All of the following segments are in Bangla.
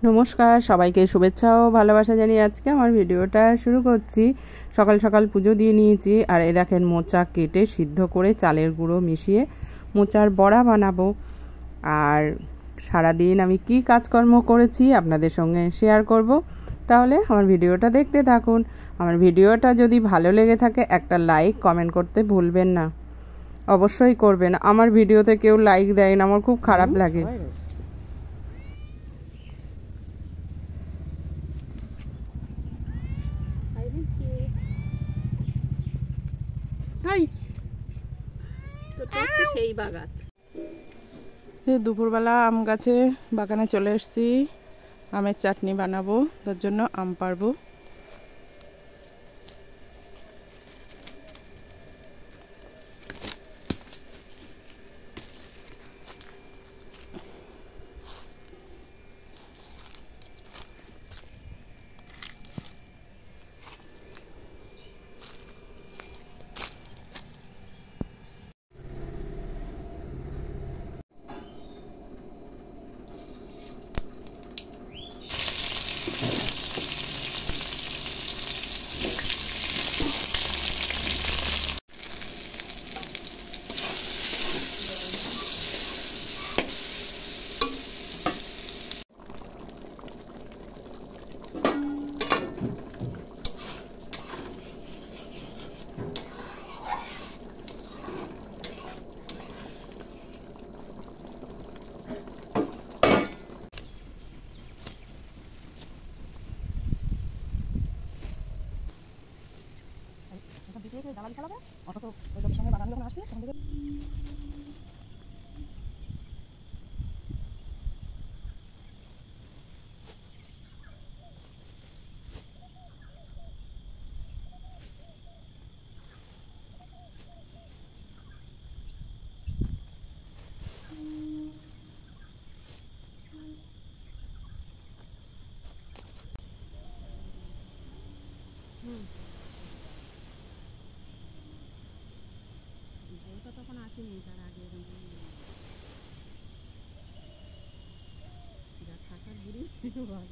নমস্কার, সবাইকে শুভেচ্ছা ও ভালোবাসা জানিয়ে আজকে আমার ভিডিওটা শুরু করছি। সকাল সকাল পুজো দিয়ে নিয়েছি। আর এই দেখেন, মোচা কেটে সিদ্ধ করে চালের গুঁড়ো মিশিয়ে মোচার বড়া বানাবো। আর সারাদিন আমি কি কাজকর্ম করেছি আপনাদের সঙ্গে শেয়ার করব। তাহলে আমার ভিডিওটা দেখতে থাকুন। আমার ভিডিওটা যদি ভালো লেগে থাকে একটা লাইক কমেন্ট করতে ভুলবেন না, অবশ্যই করবেন। আমার ভিডিওতে কেউ লাইক দেয় না, আমার খুব খারাপ লাগে। দুপুরবেলা আম গাছে বাগানে চলে এসেছি। আমের চাটনি বানাবো, তার জন্য আম পারবো। দালালি চালাবে অথচ ওই লোকের সঙ্গে বাগানে যখন আসবে তখন দেখবে তখন আসেনি। তার আগে থাকার বুড়ি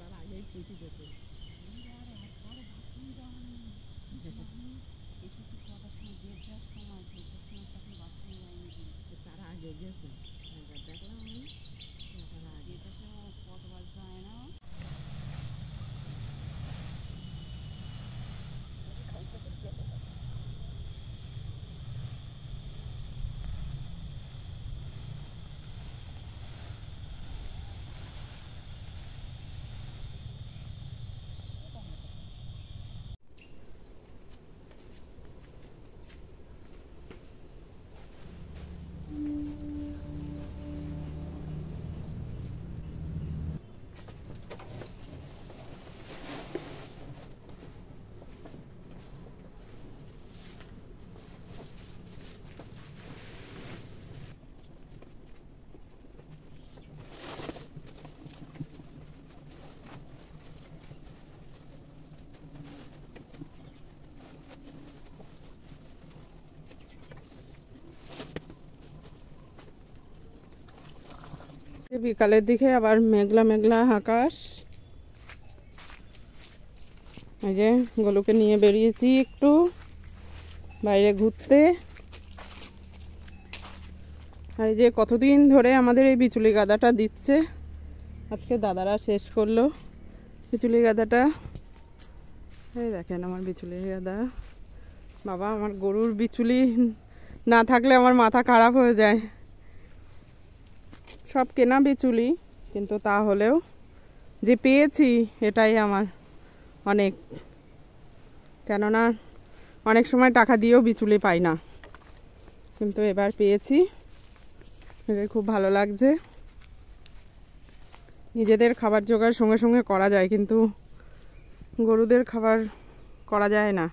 তার আগেই খুশি যেত। তারা আগে গেছে, দেখলাম আমি তারা আগে কত বার যায় না। বিকালের দিকে আবার মেঘলা মেঘলা আকাশ। এই যে গোলুকে নিয়ে বেরিয়েছি একটু বাইরে ঘুরতে। আর এই যে কতদিন ধরে আমাদের এই বিচুলি গাদাটা দিচ্ছে, আজকে দাদারা শেষ করলো বিচুলি গাদাটা। এই দেখেন আমার বিচুলি গাদা। বাবা, আমার গরুর বিচুলি না থাকলে আমার মাথা খারাপ হয়ে যায়। সব কেনা বিচুলি, কিন্তু তাহলেও যে পেয়েছি এটাই আমার অনেক। কেননা অনেক সময় টাকা দিয়েও বিচুলি পাই না, কিন্তু এবার পেয়েছি, এটাই খুব ভালো লাগছে। নিজেদের খাবার জোগাড় সঙ্গে সঙ্গে করা যায়, কিন্তু গরুদের খাবার করা যায় না।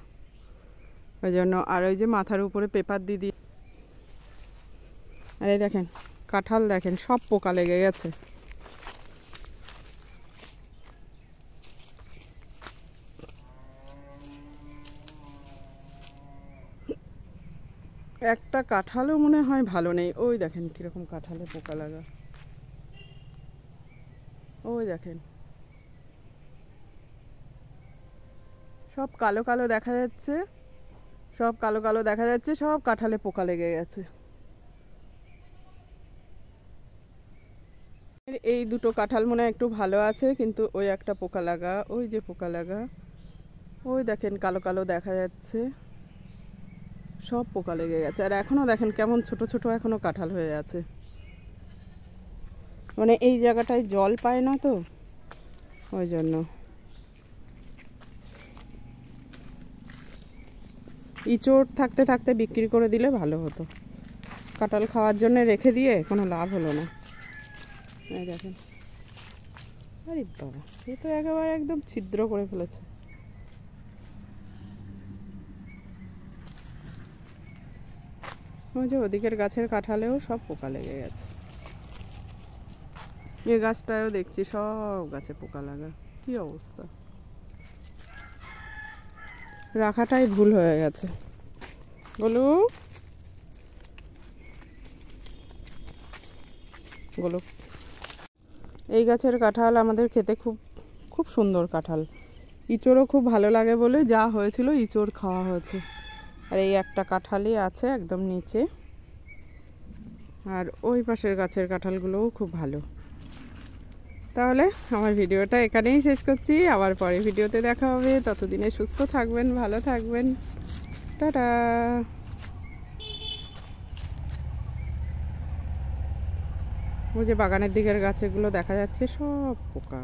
ওই জন্য আর ওই যে মাথার উপরে পেপার দিদি। আর এই দেখেন কাঁঠাল, দেখেন সব পোকা লেগে গেছে। একটা কাঁঠালও মনে হয় ভালো নেই। ওই দেখেন কিরকম কাঁঠালে পোকা লাগা, ওই দেখেন সব কালো কালো দেখা যাচ্ছে, সব কালো কালো দেখা যাচ্ছে, সব কাঁঠালে পোকা লেগে গেছে। এই দুটো কাঁঠাল মনে হয় একটু ভালো আছে, কিন্তু ওই একটা পোকা লাগা, ওই যে পোকা লাগা, ওই দেখেন কালো কালো দেখা যাচ্ছে, সব পোকা লেগে গেছে। আর এখনো দেখেন কেমন ছোট ছোট এখনো কাঁঠাল হয়ে আছে। মানে এই জায়গাটায় জল পায় না তো, ওই জন্য। ইঁচড় থাকতে থাকতে বিক্রি করে দিলে ভালো হতো, কাঁঠাল খাওয়ার জন্য রেখে দিয়ে কোনো লাভ হলো না। এই দেখেন, আরে বাবা, এ তো একেবারে একদম ছিদ্র করে ফেলেছে। ওই যে ওদিকের গাছের কাঁঠালেও সব পোকা লেগে গেছে। এই গাছটায়ও দেখছি সব গাছে পোকা লাগা, কি অবস্থা। রাখাটাই ভুল হয়ে গেছে। বলু বলু, এই গাছের কাঁঠাল আমাদের খেতে খুব খুব সুন্দর কাঁঠাল। ইঁচড়ও খুব ভালো লাগে বলে যা হয়েছিল ইঁচড় খাওয়া হয়েছে। আর এই একটা কাঁঠালই আছে একদম নিচে। আর ওই পাশের গাছের কাঁঠালগুলোও খুব ভালো। তাহলে আমার ভিডিওটা এখানেই শেষ করছি, আবার পরে ভিডিওতে দেখা হবে। ততদিনে সুস্থ থাকবেন, ভালো থাকবেন, টাটা। ওই যে বাগানের দিকের গাছগুলো দেখা যাচ্ছে সব পোকা।